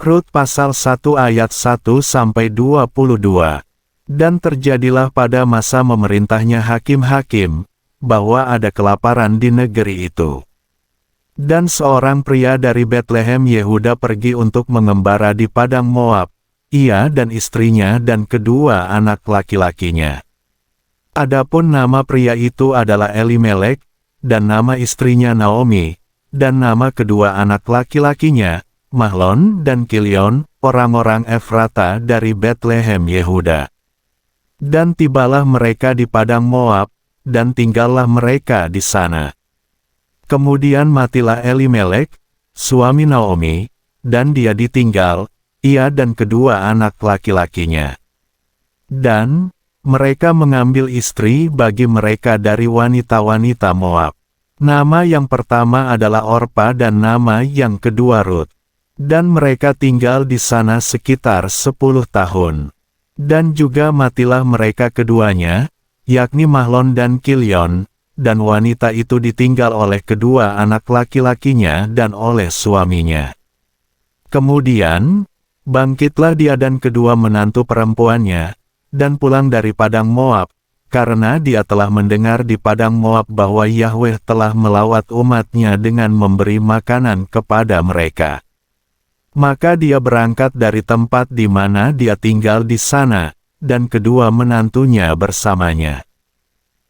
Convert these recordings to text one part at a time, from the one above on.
Rut pasal 1 ayat 1-22. Dan terjadilah pada masa memerintahnya hakim-hakim, bahwa ada kelaparan di negeri itu. Dan seorang pria dari Betlehem Yehuda pergi untuk mengembara di padang Moab, ia dan istrinya dan kedua anak laki-lakinya. Adapun nama pria itu adalah Elimelek, dan nama istrinya Naomi, dan nama kedua anak laki-lakinya, Mahlon dan Kilion, orang-orang Efrata dari Betlehem Yehuda. Dan tibalah mereka di padang Moab, dan tinggallah mereka di sana. Kemudian matilah Elimelek, suami Naomi, dan dia ditinggal, ia dan kedua anak laki-lakinya. Dan mereka mengambil istri bagi mereka dari wanita-wanita Moab. Nama yang pertama adalah Orpa dan nama yang kedua Rut. Dan mereka tinggal di sana sekitar 10 tahun. Dan juga matilah mereka keduanya, yakni Mahlon dan Kilion, dan wanita itu ditinggal oleh kedua anak laki-lakinya dan oleh suaminya. Kemudian, bangkitlah dia dan kedua menantu perempuannya, dan pulang dari padang Moab, karena dia telah mendengar di padang Moab bahwa Yahweh telah melawat umatnya dengan memberi makanan kepada mereka. Maka dia berangkat dari tempat di mana dia tinggal di sana, dan kedua menantunya bersamanya.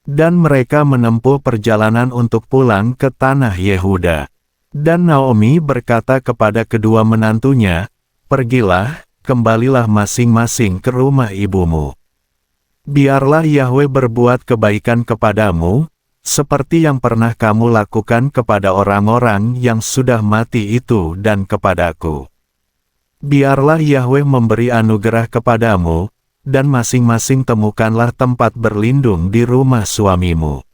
Dan mereka menempuh perjalanan untuk pulang ke tanah Yehuda. Dan Naomi berkata kepada kedua menantunya, "Pergilah, kembalilah masing-masing ke rumah ibumu. Biarlah Yahweh berbuat kebaikan kepadamu, seperti yang pernah kamu lakukan kepada orang-orang yang sudah mati itu dan kepadaku. Biarlah Yahweh memberi anugerah kepadamu, dan masing-masing temukanlah tempat berlindung di rumah suamimu."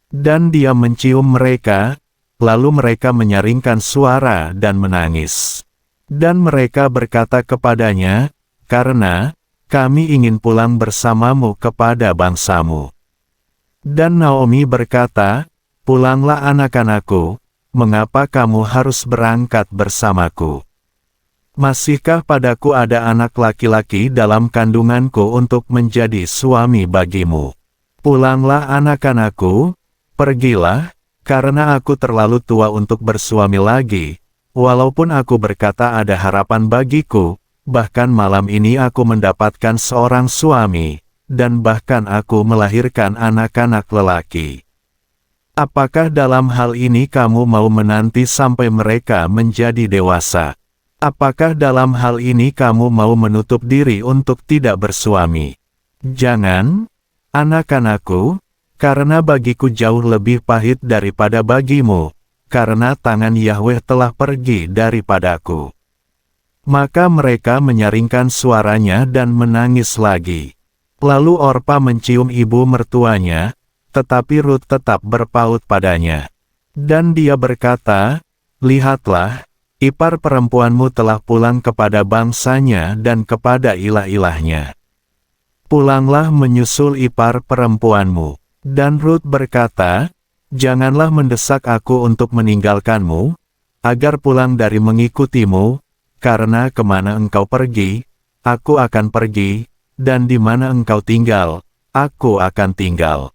Dan dia mencium mereka, lalu mereka menyaringkan suara dan menangis. Dan mereka berkata kepadanya, "Karena kami ingin pulang bersamamu kepada bangsamu." Dan Naomi berkata, "Pulanglah anak-anakku, mengapa kamu harus berangkat bersamaku? Masihkah padaku ada anak laki-laki dalam kandunganku untuk menjadi suami bagimu? Pulanglah anak-anakku, pergilah, karena aku terlalu tua untuk bersuami lagi, walaupun aku berkata ada harapan bagiku, bahkan malam ini aku mendapatkan seorang suami, dan bahkan aku melahirkan anak-anak lelaki. Apakah dalam hal ini kamu mau menanti sampai mereka menjadi dewasa? Apakah dalam hal ini kamu mau menutup diri untuk tidak bersuami? Jangan, anak-anakku, karena bagiku jauh lebih pahit daripada bagimu, karena tangan Yahweh telah pergi daripadaku." Maka mereka menyaringkan suaranya dan menangis lagi. Lalu Orpa mencium ibu mertuanya, tetapi Rut tetap berpaut padanya. Dan dia berkata, "Lihatlah, ipar perempuanmu telah pulang kepada bangsanya dan kepada ilah-ilahnya. Pulanglah menyusul ipar perempuanmu." Dan Rut berkata, "Janganlah mendesak aku untuk meninggalkanmu, agar pulang dari mengikutimu, karena kemana engkau pergi, aku akan pergi, dan di mana engkau tinggal, aku akan tinggal.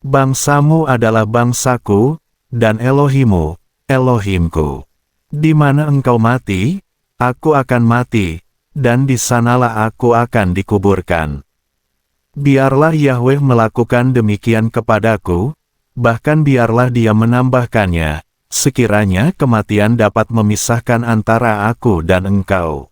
Bangsamu adalah bangsaku, dan Elohimu, Elohimku. Di mana engkau mati, aku akan mati, dan di sanalah aku akan dikuburkan. Biarlah Yahweh melakukan demikian kepadaku, bahkan biarlah Dia menambahkannya, sekiranya kematian dapat memisahkan antara aku dan engkau."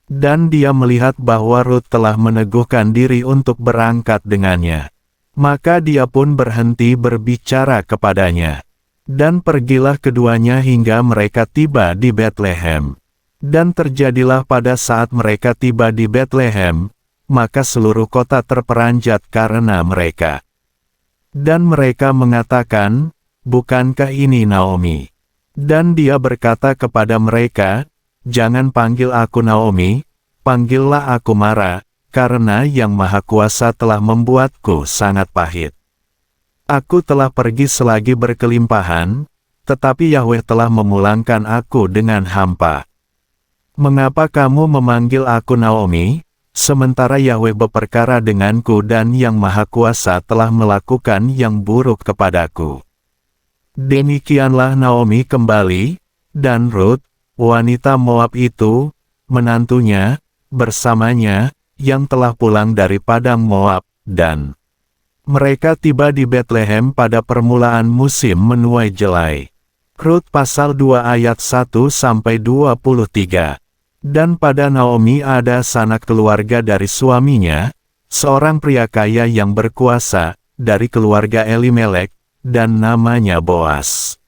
Dan dia melihat bahwa Rut telah meneguhkan diri untuk berangkat dengannya. Maka dia pun berhenti berbicara kepadanya. Dan pergilah keduanya hingga mereka tiba di Betlehem. Dan terjadilah pada saat mereka tiba di Betlehem, maka seluruh kota terperanjat karena mereka. Dan mereka mengatakan, "Bukankah ini Naomi?" Dan dia berkata kepada mereka, "Jangan panggil aku Naomi, panggillah aku Mara, karena Yang Maha Kuasa telah membuatku sangat pahit. Aku telah pergi selagi berkelimpahan, tetapi Yahweh telah memulangkan aku dengan hampa." Mengapa kamu memanggil aku Naomi, sementara Yahweh berperkara denganku dan Yang Maha Kuasa telah melakukan yang buruk kepadaku?" Demikianlah Naomi kembali, dan Rut, wanita Moab itu, menantunya, bersamanya, yang telah pulang dari padang Moab, dan mereka tiba di Betlehem pada permulaan musim menuai jelai. Rut pasal 2 ayat 1-23. Dan pada Naomi ada sanak keluarga dari suaminya, seorang pria kaya yang berkuasa, dari keluarga Elimelek, dan namanya Boas.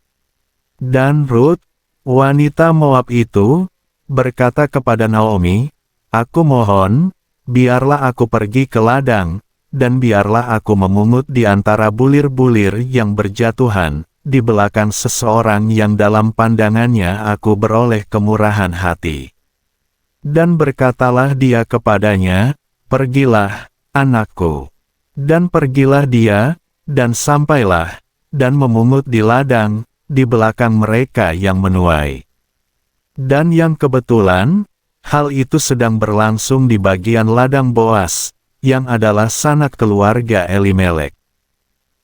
Dan Rut, wanita Moab itu, berkata kepada Naomi, "Aku mohon, biarlah aku pergi ke ladang, dan biarlah aku memungut di antara bulir-bulir yang berjatuhan, di belakang seseorang yang dalam pandangannya aku beroleh kemurahan hati." Dan berkatalah dia kepadanya, "Pergilah, anakku." Dan pergilah dia, dan sampailah, dan memungut di ladang, di belakang mereka yang menuai. Dan yang kebetulan, hal itu sedang berlangsung di bagian ladang Boas, yang adalah sanak keluarga Elimelek.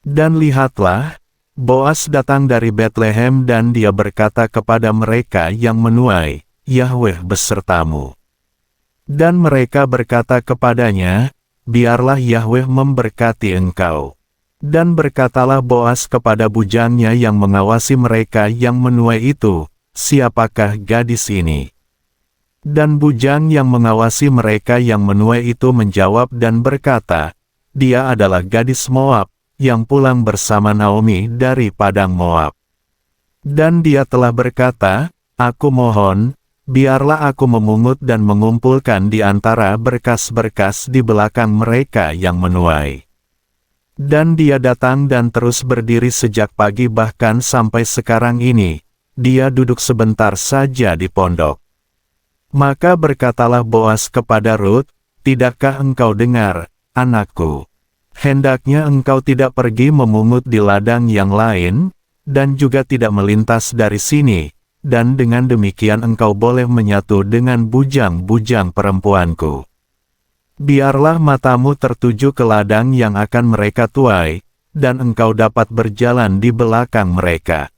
Dan lihatlah, Boas datang dari Betlehem dan dia berkata kepada mereka yang menuai, "Yahweh besertamu." Dan mereka berkata kepadanya, "Biarlah Yahweh memberkati engkau." Dan berkatalah Boas kepada bujangnya yang mengawasi mereka yang menuai itu, "Siapakah gadis ini?" Dan bujang yang mengawasi mereka yang menuai itu menjawab dan berkata, "Dia adalah gadis Moab, yang pulang bersama Naomi dari padang Moab." Dan dia telah berkata, "Aku mohon, biarlah aku memungut dan mengumpulkan di antara berkas-berkas di belakang mereka yang menuai." Dan dia datang dan terus berdiri sejak pagi bahkan sampai sekarang ini, dia duduk sebentar saja di pondok. Maka berkatalah Boas kepada Rut, "Tidakkah engkau dengar, anakku? Hendaknya engkau tidak pergi memungut di ladang yang lain, dan juga tidak melintas dari sini, dan dengan demikian engkau boleh menyatu dengan bujang-bujang perempuanku. Biarlah matamu tertuju ke ladang yang akan mereka tuai, dan engkau dapat berjalan di belakang mereka.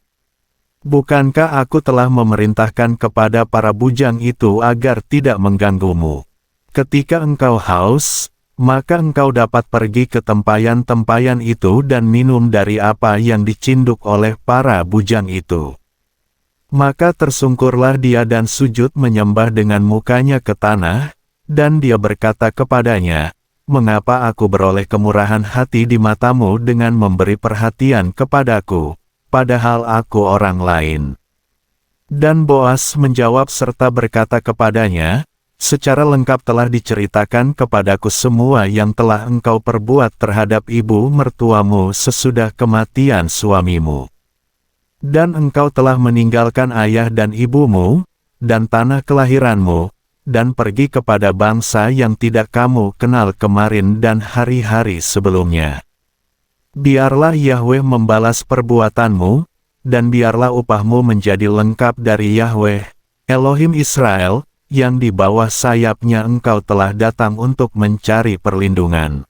Bukankah aku telah memerintahkan kepada para bujang itu agar tidak mengganggumu? Ketika engkau haus, maka engkau dapat pergi ke tempayan-tempayan itu dan minum dari apa yang dicinduk oleh para bujang itu." Maka tersungkurlah dia dan sujud menyembah dengan mukanya ke tanah, dan dia berkata kepadanya, "Mengapa aku beroleh kemurahan hati di matamu dengan memberi perhatian kepadaku, padahal aku orang lain?" Dan Boas menjawab serta berkata kepadanya, "Secara lengkap telah diceritakan kepadaku semua yang telah engkau perbuat terhadap ibu mertuamu sesudah kematian suamimu. Dan engkau telah meninggalkan ayah dan ibumu, dan tanah kelahiranmu, dan pergi kepada bangsa yang tidak kamu kenal kemarin dan hari-hari sebelumnya. Biarlah Yahweh membalas perbuatanmu, dan biarlah upahmu menjadi lengkap dari Yahweh, Elohim Israel, yang di bawah sayapnya engkau telah datang untuk mencari perlindungan."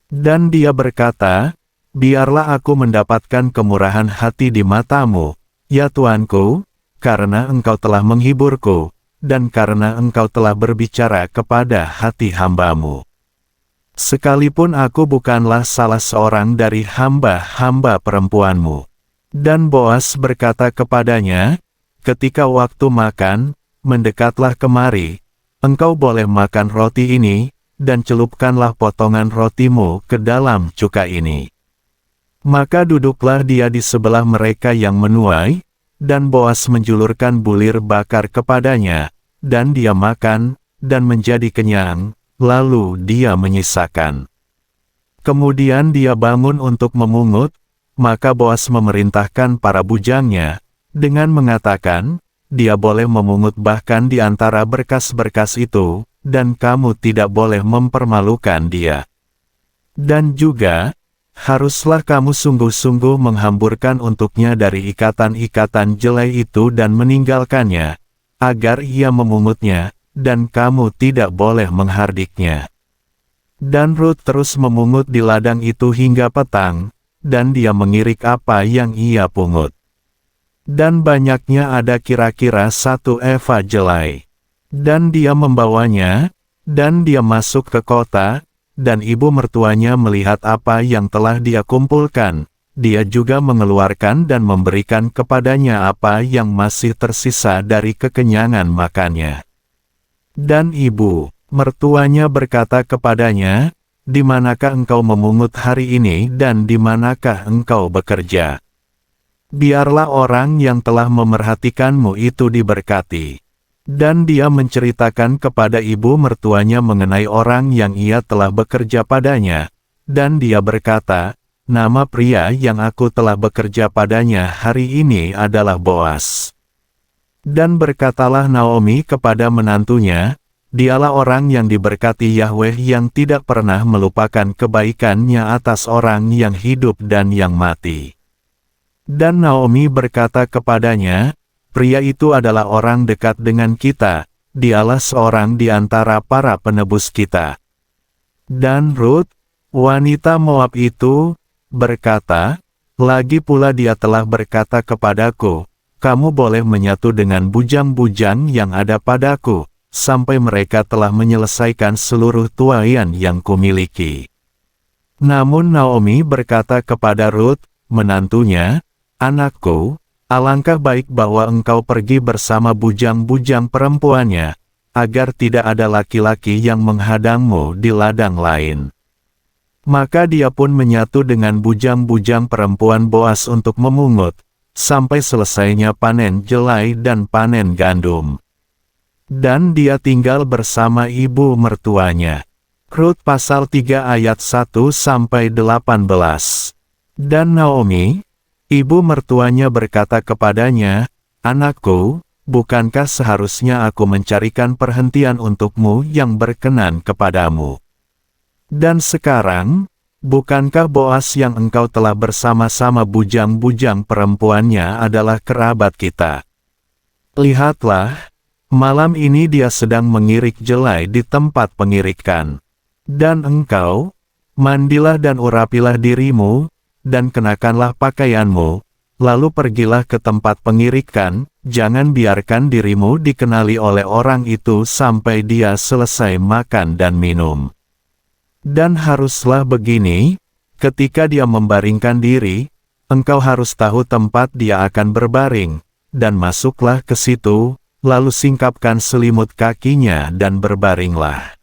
Dan dia berkata, "Biarlah aku mendapatkan kemurahan hati di matamu, ya Tuanku, karena engkau telah menghiburku, dan karena engkau telah berbicara kepada hati hambamu. Sekalipun aku bukanlah salah seorang dari hamba-hamba perempuanmu." Dan Boas berkata kepadanya, "Ketika waktu makan, mendekatlah kemari, engkau boleh makan roti ini, dan celupkanlah potongan rotimu ke dalam cuka ini." Maka duduklah dia di sebelah mereka yang menuai, dan Boas menjulurkan bulir bakar kepadanya, dan dia makan, dan menjadi kenyang, lalu dia menyisakan. Kemudian dia bangun untuk memungut, maka Boas memerintahkan para bujangnya, dengan mengatakan, "Dia boleh memungut bahkan di antara berkas-berkas itu, dan kamu tidak boleh mempermalukan dia. Dan juga, haruslah kamu sungguh-sungguh menghamburkan untuknya dari ikatan-ikatan jelai itu dan meninggalkannya, agar ia memungutnya, dan kamu tidak boleh menghardiknya." Dan Rut terus memungut di ladang itu hingga petang, dan dia mengirik apa yang ia pungut. Dan banyaknya ada kira-kira 1 eva jelai. Dan dia membawanya, dan dia masuk ke kota, dan ibu mertuanya melihat apa yang telah dia kumpulkan. Dia juga mengeluarkan dan memberikan kepadanya apa yang masih tersisa dari kekenyangan makannya. Dan ibu mertuanya berkata kepadanya, "Di manakah engkau memungut hari ini dan di manakah engkau bekerja? Biarlah orang yang telah memerhatikanmu itu diberkati." Dan dia menceritakan kepada ibu mertuanya mengenai orang yang ia telah bekerja padanya. Dan dia berkata, "Nama pria yang aku telah bekerja padanya hari ini adalah Boas." Dan berkatalah Naomi kepada menantunya, "Dialah orang yang diberkati Yahweh yang tidak pernah melupakan kebaikannya atas orang yang hidup dan yang mati." Dan Naomi berkata kepadanya, "Pria itu adalah orang dekat dengan kita, dialah seorang di antara para penebus kita." Dan Rut, wanita Moab itu, berkata, "Lagi pula dia telah berkata kepadaku, 'Kamu boleh menyatu dengan bujang-bujang yang ada padaku,' sampai mereka telah menyelesaikan seluruh tuaian yang kumiliki." Namun Naomi berkata kepada Rut, menantunya, "Anakku, alangkah baik bahwa engkau pergi bersama bujang-bujang perempuannya, agar tidak ada laki-laki yang menghadangmu di ladang lain." Maka dia pun menyatu dengan bujang-bujang perempuan Boas untuk memungut, sampai selesainya panen jelai dan panen gandum. Dan dia tinggal bersama ibu mertuanya. Rut pasal 3 ayat 1-18. Dan Naomi, ibu mertuanya berkata kepadanya, "Anakku, bukankah seharusnya aku mencarikan perhentian untukmu yang berkenan kepadamu? Dan sekarang, bukankah Boas yang engkau telah bersama-sama bujang-bujang perempuannya adalah kerabat kita? Lihatlah, malam ini dia sedang mengirik jelai di tempat pengirikan. Dan engkau, mandilah dan urapilah dirimu, dan kenakanlah pakaianmu, lalu pergilah ke tempat pengirikan, jangan biarkan dirimu dikenali oleh orang itu sampai dia selesai makan dan minum. Dan haruslah begini, ketika dia membaringkan diri, engkau harus tahu tempat dia akan berbaring, dan masuklah ke situ, lalu singkapkan selimut kakinya dan berbaringlah.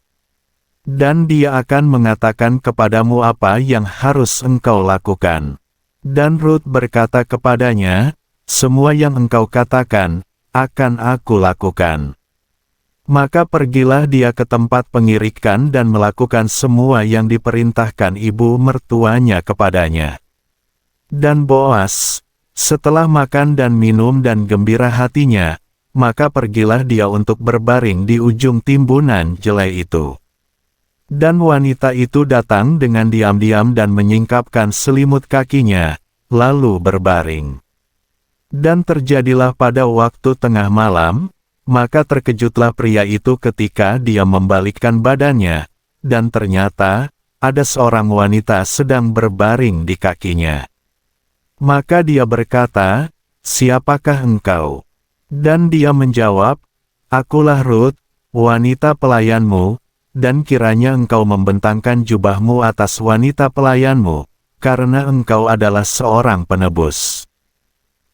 Dan dia akan mengatakan kepadamu apa yang harus engkau lakukan." Dan Rut berkata kepadanya, "Semua yang engkau katakan, akan aku lakukan." Maka pergilah dia ke tempat pengirikan dan melakukan semua yang diperintahkan ibu mertuanya kepadanya. Dan Boas, setelah makan dan minum dan gembira hatinya, maka pergilah dia untuk berbaring di ujung timbunan jelai itu. Dan wanita itu datang dengan diam-diam dan menyingkapkan selimut kakinya, lalu berbaring. Dan terjadilah pada waktu tengah malam, maka terkejutlah pria itu ketika dia membalikkan badannya, dan ternyata, ada seorang wanita sedang berbaring di kakinya. Maka dia berkata, "Siapakah engkau?" Dan dia menjawab, "Akulah Rut, wanita pelayanmu, dan kiranya engkau membentangkan jubahmu atas wanita pelayanmu, karena engkau adalah seorang penebus."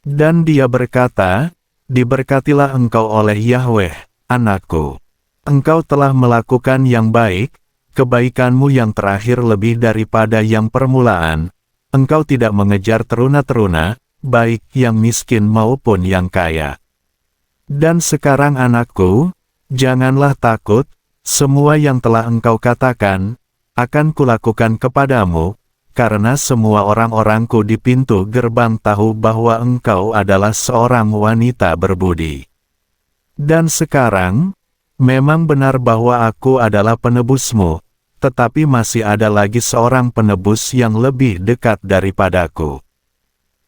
Dan dia berkata, "Diberkatilah engkau oleh Yahweh, anakku. Engkau telah melakukan yang baik, kebaikanmu yang terakhir lebih daripada yang permulaan. Engkau tidak mengejar teruna-teruna, baik yang miskin maupun yang kaya. Dan sekarang anakku, janganlah takut, semua yang telah engkau katakan, akan kulakukan kepadamu, karena semua orang-orangku di pintu gerbang tahu bahwa engkau adalah seorang wanita berbudi. Dan sekarang, memang benar bahwa aku adalah penebusmu, tetapi masih ada lagi seorang penebus yang lebih dekat daripadaku.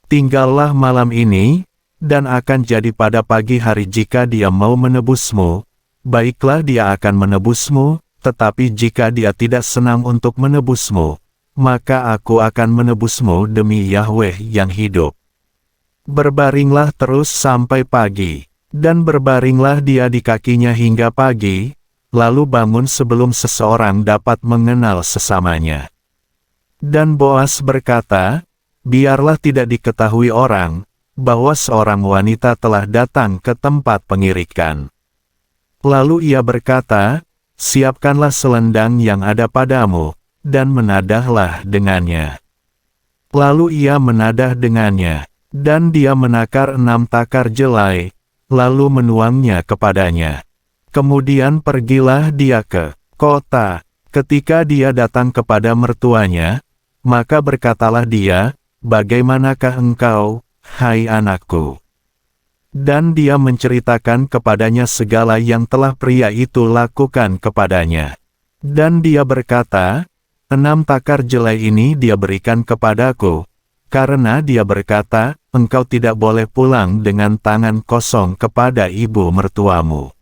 Tinggallah malam ini, dan akan jadi pada pagi hari jika dia mau menebusmu, baiklah dia akan menebusmu, tetapi jika dia tidak senang untuk menebusmu, maka aku akan menebusmu demi Yahweh yang hidup. Berbaringlah terus sampai pagi, dan berbaringlah dia di kakinya hingga pagi, lalu bangun sebelum seseorang dapat mengenal sesamanya. Dan Boas berkata, biarlah tidak diketahui orang, bahwa seorang wanita telah datang ke tempat pengirikan. Lalu ia berkata, siapkanlah selendang yang ada padamu, dan menadahlah dengannya. Lalu ia menadah dengannya, dan dia menakar 6 takar jelai, lalu menuangnya kepadanya. Kemudian pergilah dia ke kota. Ketika dia datang kepada mertuanya, maka berkatalah dia, bagaimanakah engkau, hai anakku? Dan dia menceritakan kepadanya segala yang telah pria itu lakukan kepadanya. Dan dia berkata, 6 takar jelai ini dia berikan kepadaku, karena dia berkata, engkau tidak boleh pulang dengan tangan kosong kepada ibu mertuamu.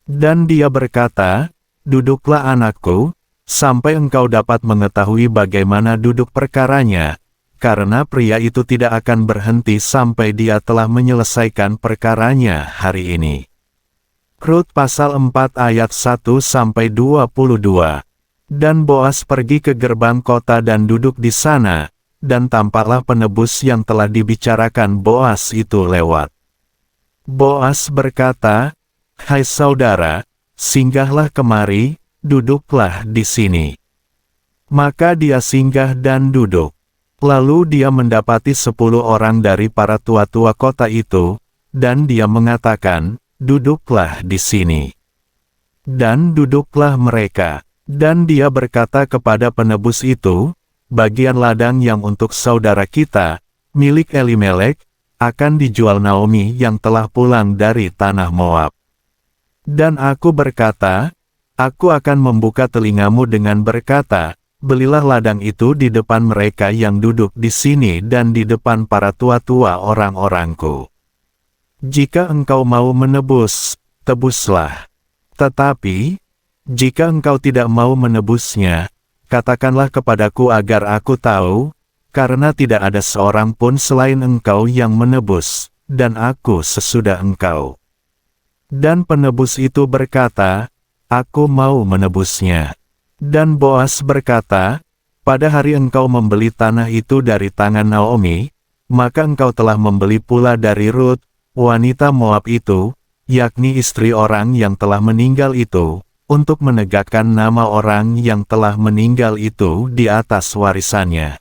Dan dia berkata, duduklah anakku, sampai engkau dapat mengetahui bagaimana duduk perkaranya, karena pria itu tidak akan berhenti sampai dia telah menyelesaikan perkaranya hari ini. Rut pasal 4 ayat 1-22. Dan Boas pergi ke gerbang kota dan duduk di sana, dan tampaklah penebus yang telah dibicarakan Boas itu lewat. Boas berkata, hai saudara, singgahlah kemari, duduklah di sini. Maka dia singgah dan duduk. Lalu dia mendapati 10 orang dari para tua-tua kota itu, dan dia mengatakan, duduklah di sini. Dan duduklah mereka. Dan dia berkata kepada penebus itu, bagian ladang yang untuk saudara kita, milik Elimelek, akan dijual Naomi yang telah pulang dari tanah Moab. Dan aku berkata, aku akan membuka telingamu dengan berkata, belilah ladang itu di depan mereka yang duduk di sini dan di depan para tua-tua orang-orangku. Jika engkau mau menebus, tebuslah. Tetapi, jika engkau tidak mau menebusnya, katakanlah kepadaku agar aku tahu, karena tidak ada seorang pun selain engkau yang menebus, dan aku sesudah engkau. Dan penebus itu berkata, aku mau menebusnya. Dan Boas berkata, pada hari engkau membeli tanah itu dari tangan Naomi, maka engkau telah membeli pula dari Rut, wanita Moab itu, yakni istri orang yang telah meninggal itu, untuk menegakkan nama orang yang telah meninggal itu di atas warisannya.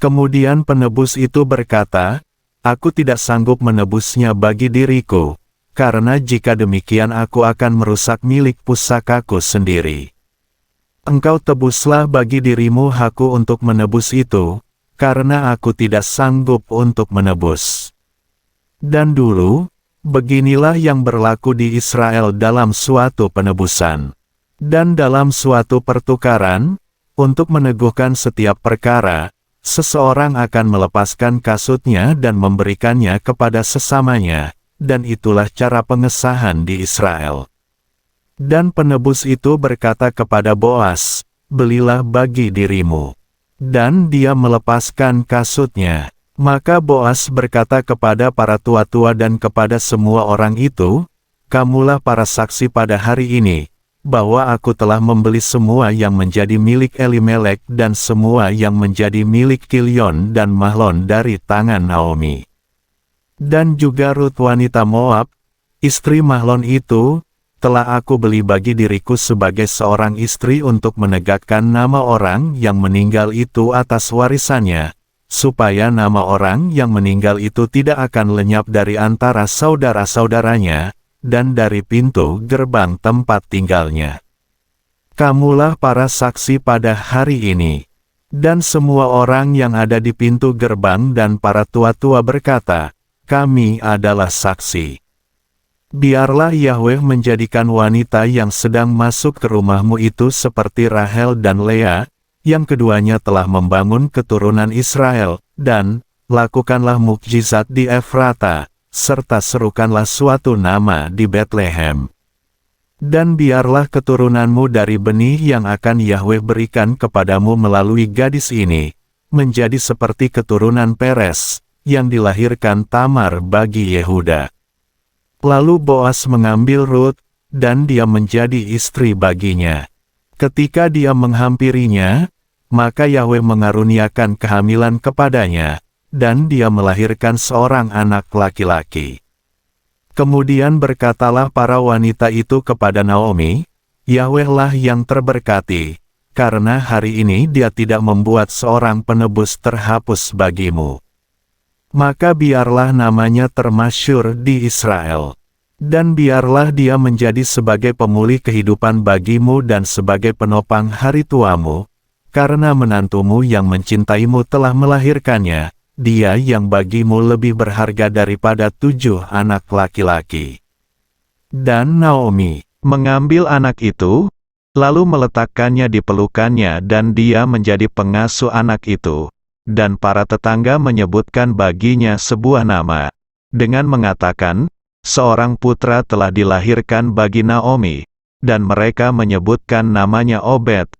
Kemudian penebus itu berkata, aku tidak sanggup menebusnya bagi diriku, karena jika demikian aku akan merusak milik pusakaku sendiri. Engkau tebuslah bagi dirimu hakku untuk menebus itu, karena aku tidak sanggup untuk menebus. Dan dulu, beginilah yang berlaku di Israel dalam suatu penebusan. Dan dalam suatu pertukaran, untuk meneguhkan setiap perkara, seseorang akan melepaskan kasutnya dan memberikannya kepada sesamanya, dan itulah cara pengesahan di Israel. Dan penebus itu berkata kepada Boas, belilah bagi dirimu. Dan dia melepaskan kasutnya. Maka Boas berkata kepada para tua-tua dan kepada semua orang itu, kamulah para saksi pada hari ini, bahwa aku telah membeli semua yang menjadi milik Elimelek dan semua yang menjadi milik Kilion dan Mahlon dari tangan Naomi. Dan juga Rut wanita Moab, istri Mahlon itu, telah aku beli bagi diriku sebagai seorang istri untuk menegakkan nama orang yang meninggal itu atas warisannya, supaya nama orang yang meninggal itu tidak akan lenyap dari antara saudara-saudaranya, dan dari pintu gerbang tempat tinggalnya. Kamulah para saksi pada hari ini. Dan semua orang yang ada di pintu gerbang dan para tua-tua berkata, kami adalah saksi. Biarlah Yahweh menjadikan wanita yang sedang masuk ke rumahmu itu seperti Rahel dan Lea, yang keduanya telah membangun keturunan Israel, dan, lakukanlah mukjizat di Efrata, serta serukanlah suatu nama di Betlehem. Dan biarlah keturunanmu dari benih yang akan Yahweh berikan kepadamu melalui gadis ini, menjadi seperti keturunan Peres, yang dilahirkan Tamar bagi Yehuda. Lalu Boas mengambil Rut, dan dia menjadi istri baginya. Ketika dia menghampirinya, maka Yahweh mengaruniakan kehamilan kepadanya, dan dia melahirkan seorang anak laki-laki. Kemudian berkatalah para wanita itu kepada Naomi, Yahwehlah yang terberkati, karena hari ini dia tidak membuat seorang penebus terhapus bagimu. Maka biarlah namanya termasyhur di Israel. Dan biarlah dia menjadi sebagai pemulih kehidupan bagimu dan sebagai penopang hari tuamu, karena menantumu yang mencintaimu telah melahirkannya, dia yang bagimu lebih berharga daripada 7 anak laki-laki. Dan Naomi mengambil anak itu, lalu meletakkannya di pelukannya dan dia menjadi pengasuh anak itu. Dan para tetangga menyebutkan baginya sebuah nama, dengan mengatakan, seorang putra telah dilahirkan bagi Naomi, dan mereka menyebutkan namanya Obed.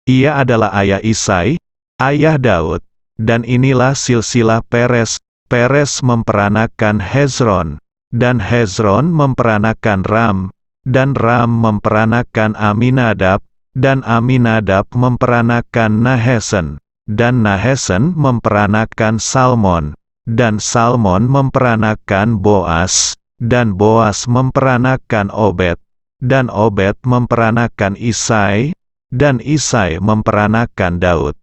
Ia adalah ayah Isai, ayah Daud. Dan inilah silsilah Peres. Peres memperanakan Hezron, dan Hezron memperanakan Ram, dan Ram memperanakan Aminadab, dan Aminadab memperanakan Nahesen, dan Nahesen memperanakan Salmon, dan Salmon memperanakan Boas, dan Boas memperanakan Obed, dan Obed memperanakan Isai, dan Isai memperanakan Daud.